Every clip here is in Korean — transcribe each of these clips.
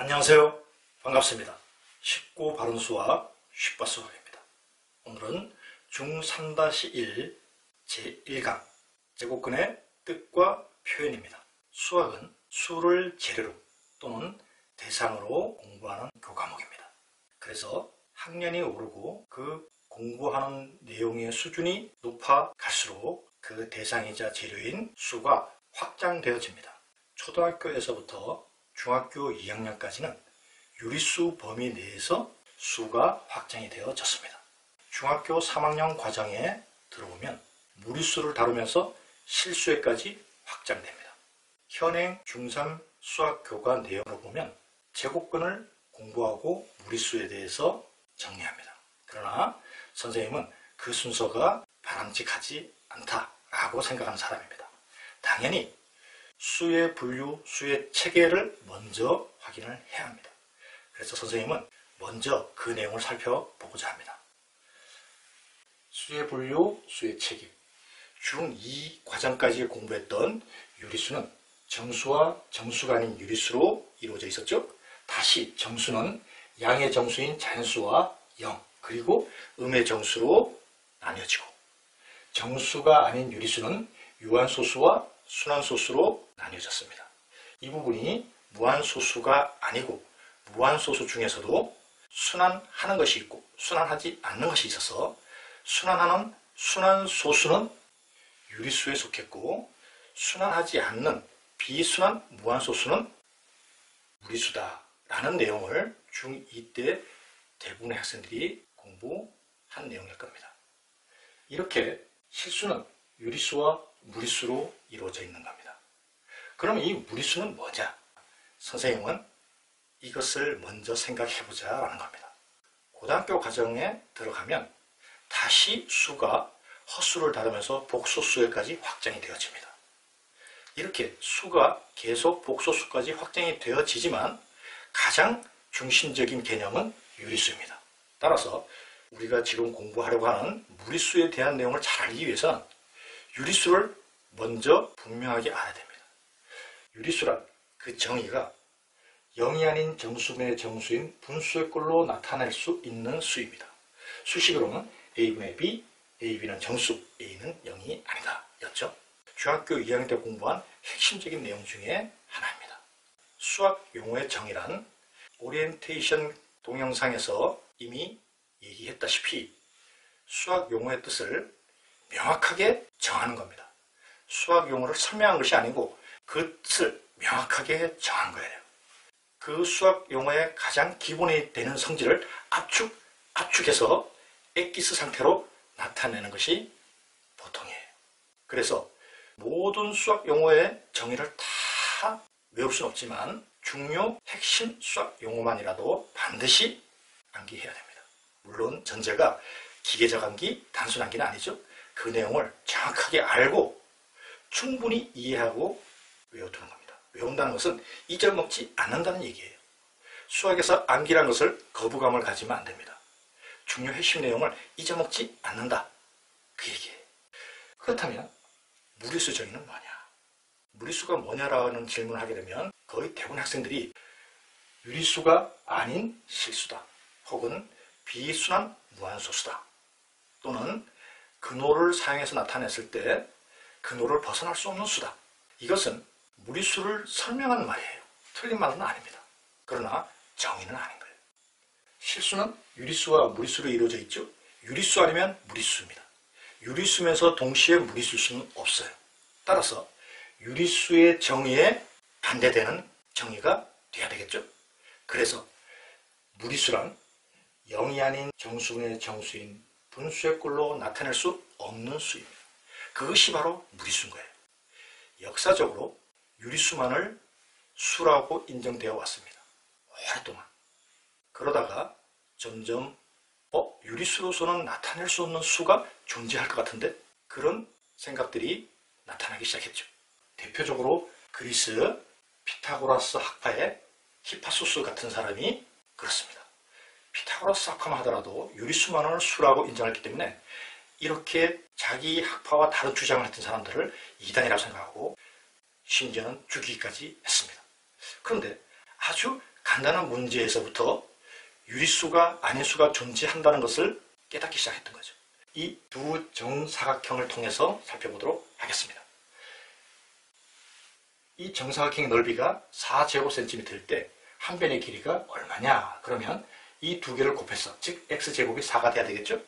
안녕하세요. 반갑습니다. 쉽고 바른 수학 쉽바 수학입니다. 오늘은 중3-1 제1강 제곱근의 뜻과 표현입니다. 수학은 수를 재료로 또는 대상으로 공부하는 교과목입니다. 그래서 학년이 오르고 그 공부하는 내용의 수준이 높아 갈수록 그 대상이자 재료인 수가 확장되어집니다. 초등학교에서부터 중학교 2학년까지는 유리수 범위 내에서 수가 확장이 되어졌습니다. 중학교 3학년 과정에 들어오면 무리수를 다루면서 실수에까지 확장됩니다. 현행 중3 수학 교과 내용을 보면 제곱근을 공부하고 무리수에 대해서 정리합니다. 그러나 선생님은 그 순서가 바람직하지 않다라고 생각하는 사람입니다. 당연히 수의 분류, 수의 체계를 먼저 확인을 해야 합니다. 그래서 선생님은 먼저 그 내용을 살펴보고자 합니다. 수의 분류, 수의 체계. 중2 과정까지 공부했던 유리수는 정수와 정수가 아닌 유리수로 이루어져 있었죠. 다시 정수는 양의 정수인 자연수와 0, 그리고 음의 정수로 나뉘어지고, 정수가 아닌 유리수는 유한소수와 순환소수로 나뉘어졌습니다. 이 부분이 무한소수가 아니고 무한소수 중에서도 순환하는 것이 있고 순환하지 않는 것이 있어서 순환하는 순환소수는 유리수에 속했고 순환하지 않는 비순환 무한소수는 무리수다 라는 내용을 중2 때 대부분의 학생들이 공부한 내용일 겁니다. 이렇게 실수는 유리수와 무리수로 이루어져 있는 겁니다. 그럼 이 무리수는 뭐냐? 선생님은 이것을 먼저 생각해보자 라는 겁니다. 고등학교 과정에 들어가면 다시 수가 헛수를 다루면서 복소수에까지 확장이 되어집니다. 이렇게 수가 계속 복소수까지 확장이 되어지지만 가장 중심적인 개념은 유리수입니다. 따라서 우리가 지금 공부하려고 하는 무리수에 대한 내용을 잘 알기 위해서는 유리수를 먼저 분명하게 알아야 됩니다. 유리수란 그 정의가 0이 아닌 정수분의 정수인 분수의 꼴로 나타낼 수 있는 수입니다. 수식으로는 a분의 b, ab는 정수, a는 0이 아니다 였죠. 중학교 2학년 때 공부한 핵심적인 내용 중에 하나입니다. 수학 용어의 정의란 오리엔테이션 동영상에서 이미 얘기했다시피 수학 용어의 뜻을 명확하게 정하는 겁니다. 수학 용어를 설명한 것이 아니고 그 뜻을 명확하게 정한 거예요. 그 수학 용어의 가장 기본이 되는 성질을 압축해서 엑기스 상태로 나타내는 것이 보통이에요. 그래서 모든 수학 용어의 정의를 다 외울 수는 없지만 중요 핵심 수학 용어만이라도 반드시 암기해야 됩니다. 물론 전제가 기계적 암기, 단순 암기는 아니죠. 그 내용을 정확하게 알고 충분히 이해하고 외워두는 겁니다. 외운다는 것은 잊어먹지 않는다는 얘기예요. 수학에서 암기라는 것을 거부감을 가지면 안 됩니다. 중요 핵심 내용을 잊어먹지 않는다. 그 얘기예요. 그렇다면 무리수 정의는 뭐냐? 무리수가 뭐냐라는 질문을 하게 되면 거의 대부분 학생들이 유리수가 아닌 실수다. 혹은 비순환 무한소수다. 또는 근호를 사용해서 나타냈을 때 근호를 벗어날 수 없는 수다. 이것은 무리수를 설명하는 말이에요. 틀린 말은 아닙니다. 그러나 정의는 아닌 거예요. 실수는 유리수와 무리수로 이루어져 있죠. 유리수 아니면 무리수입니다. 유리수면서 동시에 무리수일 수는 없어요. 따라서 유리수의 정의에 반대되는 정의가 돼야 되겠죠. 그래서 무리수란 0이 아닌 정수분의 정수인 분수의 꼴로 나타낼 수 없는 수입니다. 그것이 바로 무리수인 거예요. 역사적으로 유리수만을 수라고 인정되어 왔습니다. 오랫동안. 그러다가 점점 유리수로서는 나타낼 수 없는 수가 존재할 것 같은데 그런 생각들이 나타나기 시작했죠. 대표적으로 그리스 피타고라스 학파의 히파소스 같은 사람이 그렇습니다. 피타고라스 학파만 하더라도 유리수만을 수라고 인정했기 때문에 이렇게 자기 학파와 다른 주장을 했던 사람들을 이단이라고 생각하고 심지어는 죽이기까지 했습니다. 그런데 아주 간단한 문제에서부터 유리수가 아닌수가 존재한다는 것을 깨닫기 시작했던 거죠. 이 두 정사각형을 통해서 살펴보도록 하겠습니다. 이 정사각형의 넓이가 4제곱cm일 때 한 변의 길이가 얼마냐? 그러면 이 두 개를 곱해서, 즉 x제곱이 4가 돼야 되겠죠?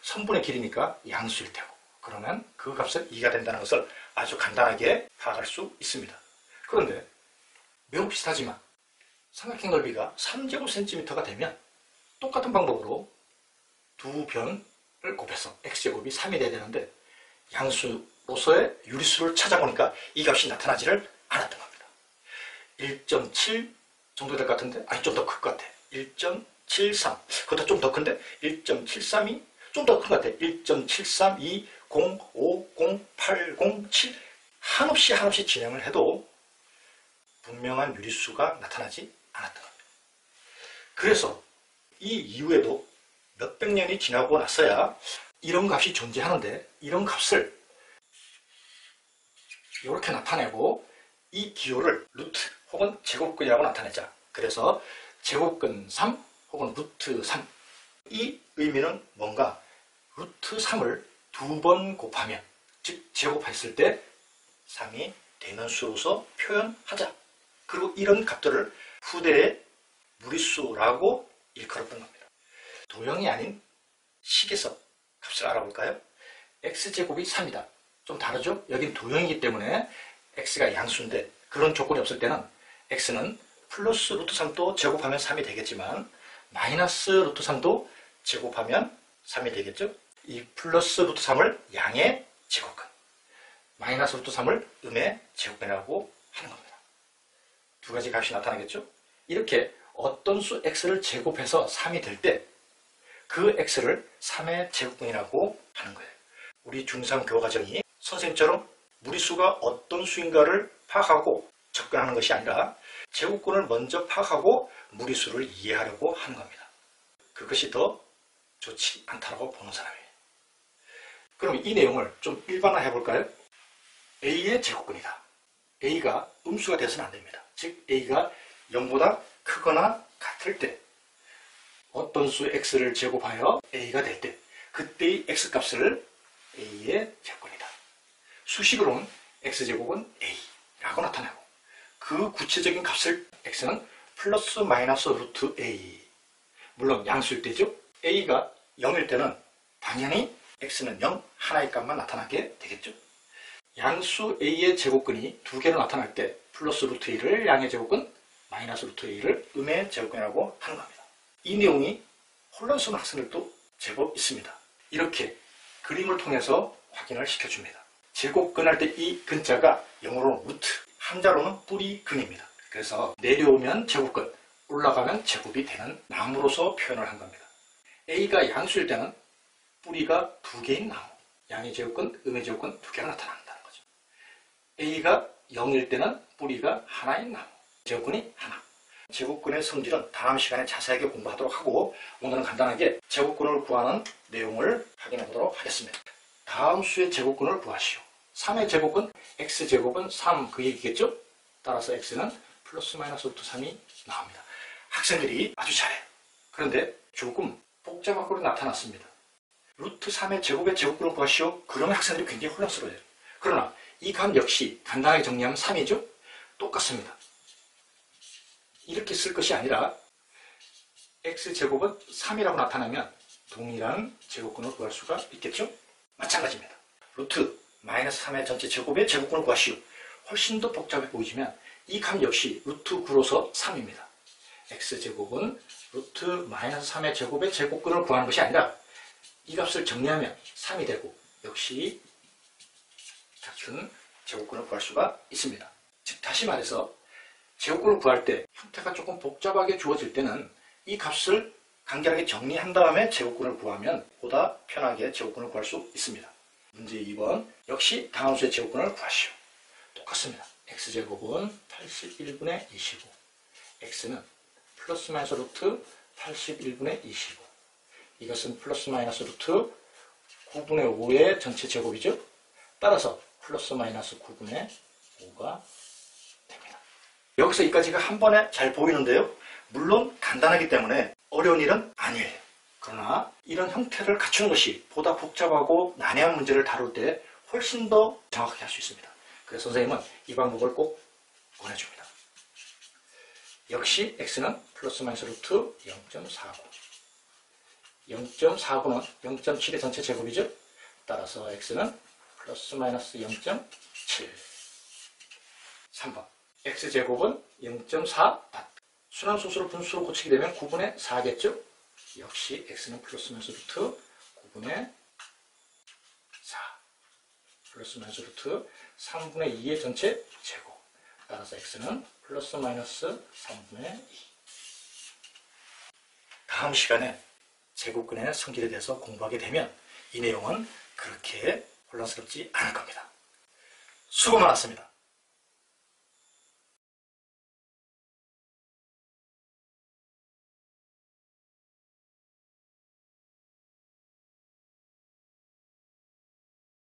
선분의 길이니까 양수일 테고, 그러면 그 값은 2가 된다는 것을 아주 간단하게 파악할 수 있습니다. 그런데 매우 비슷하지만 삼각형 넓이가 3제곱cm가 되면 똑같은 방법으로 두 변을 곱해서 x제곱이 3이 돼야 되는데 양수로서의 유리수를 찾아보니까 이 값이 나타나지를 않았던 겁니다. 1.7 정도 될 것 같은데, 아니 좀 더 클 것 같아. 1.73, 그것도 좀 더 큰데 1.732, 좀 더 큰 것 같아. 1.732, 0, 5, 0, 8, 0, 7 한없이 진행을 해도 분명한 유리수가 나타나지 않았던 겁니다. 그래서 이 이후에도 몇백 년이 지나고 나서야 이런 값이 존재하는데, 이런 값을 이렇게 나타내고 이 기호를 루트 혹은 제곱근이라고 나타내자. 그래서 제곱근 3 혹은 루트 3. 이 의미는 뭔가? 루트 3을 두 번 곱하면, 즉 제곱했을 때 3이 되는 수로서 표현하자. 그리고 이런 값들을 후대의 무리수라고 일컬었던 겁니다. 도형이 아닌 식에서 값을 알아볼까요? x제곱이 3이다. 좀 다르죠? 여긴 도형이기 때문에 x가 양수인데, 그런 조건이 없을 때는 x는 플러스 루트 3도 제곱하면 3이 되겠지만 마이너스 루트 3도 제곱하면 3이 되겠죠? 이 플러스 루트 3을 양의 제곱근, 마이너스 루트 3을 음의 제곱근이라고 하는 겁니다. 두 가지 값이 나타나겠죠? 이렇게 어떤 수 x를 제곱해서 3이 될 때 그 x를 3의 제곱근이라고 하는 거예요. 우리 중3 교과정이 선생님처럼 무리수가 어떤 수인가를 파악하고 접근하는 것이 아니라 제곱근을 먼저 파악하고 무리수를 이해하려고 하는 겁니다. 그것이 더 좋지 않다고 보는 사람이에요. 그럼 이 내용을 좀 일반화해 볼까요? a의 제곱근이다. a가 음수가 돼서는 안 됩니다. 즉 a가 0보다 크거나 같을 때, 어떤 수 x를 제곱하여 a가 될 때 그때의 x값을 a의 제곱근이다. 수식으로는 x제곱은 a라고 나타내고, 그 구체적인 값을 x는 플러스 마이너스 루트 a, 물론 양수일 때죠. a가 0일 때는 당연히 x는 0, 하나의 값만 나타나게 되겠죠. 양수 a의 제곱근이 두 개로 나타날 때 플러스 루트 a를 양의 제곱근, 마이너스 루트 a를 음의 제곱근이라고 하는 겁니다. 이 내용이 혼란스러운 학생들도 제법 있습니다. 이렇게 그림을 통해서 확인을 시켜줍니다. 제곱근 할 때 이 근자가 영어로는 루트, 한자로는 뿌리근입니다. 그래서 내려오면 제곱근, 올라가면 제곱이 되는 나무로서 표현을 한 겁니다. a가 양수일 때는 뿌리가 두 개인 나무, 양의 제곱근, 음의 제곱근 두 개가 나타난다는 거죠. a가 0일 때는 뿌리가 하나인 나무, 제곱근이 하나. 제곱근의 성질은 다음 시간에 자세하게 공부하도록 하고, 오늘은 간단하게 제곱근을 구하는 내용을 확인해 보도록 하겠습니다. 다음 수의 제곱근을 구하시오. 3의 제곱근, x제곱은 3, 그 얘기겠죠? 따라서 x는 플러스 마이너스 루트 3이 나옵니다. 학생들이 아주 잘해요. 그런데 조금 복잡하게 나타났습니다. 루트 3의 제곱의 제곱근을 구하시오. 그러면 학생들이 굉장히 혼란스러워요. 그러나 이 값 역시 간단하게 정리하면 3이죠? 똑같습니다. 이렇게 쓸 것이 아니라 x제곱은 3이라고 나타나면 동일한 제곱근을 구할 수가 있겠죠? 마찬가지입니다. 루트 마이너스 3의 전체 제곱의 제곱근을 구하시오. 훨씬 더 복잡해 보이지만 이 값 역시 루트 9로서 3입니다. x제곱은 루트 마이너스 3의 제곱의 제곱근을 구하는 것이 아니라 이 값을 정리하면 3이 되고, 역시 같은 제곱근을 구할 수가 있습니다. 즉 다시 말해서 제곱근을 구할 때 형태가 조금 복잡하게 주어질 때는 이 값을 간결하게 정리한 다음에 제곱근을 구하면 보다 편하게 제곱근을 구할 수 있습니다. 문제 2번 역시 다함수의 제곱근을 구하시오. 똑같습니다. x제곱은 81분의 25, x는 플러스 마이너스 루트 81분의 25, 이것은 플러스 마이너스 루트 9분의 5의 전체 제곱이죠. 따라서 플러스 마이너스 9분의 5가 됩니다. 여기서 여기까지가 한 번에 잘 보이는데요. 물론 간단하기 때문에 어려운 일은 아니에요. 그러나 이런 형태를 갖추는 것이 보다 복잡하고 난해한 문제를 다룰 때 훨씬 더 정확하게 할 수 있습니다. 그래서 선생님은 이 방법을 꼭 권해줍니다. 역시 x는 플러스 마이너스 루트 0.49. 0.49는 0.7의 전체 제곱이죠. 따라서 x는 플러스 마이너스 0.7. 3번 x제곱은 0.4. 순환소수를 분수로 고치게 되면 9분의 4겠죠. 역시 x는 플러스 마이너스 루트 9분의 4 플러스 마이너스 루트 3분의 2의 전체 제곱. 따라서 x는 플러스 마이너스 3분의 2. 다음 시간에 제곱근의 성질에 대해서 공부하게 되면 이 내용은 그렇게 혼란스럽지 않을 겁니다. 수고 많았습니다.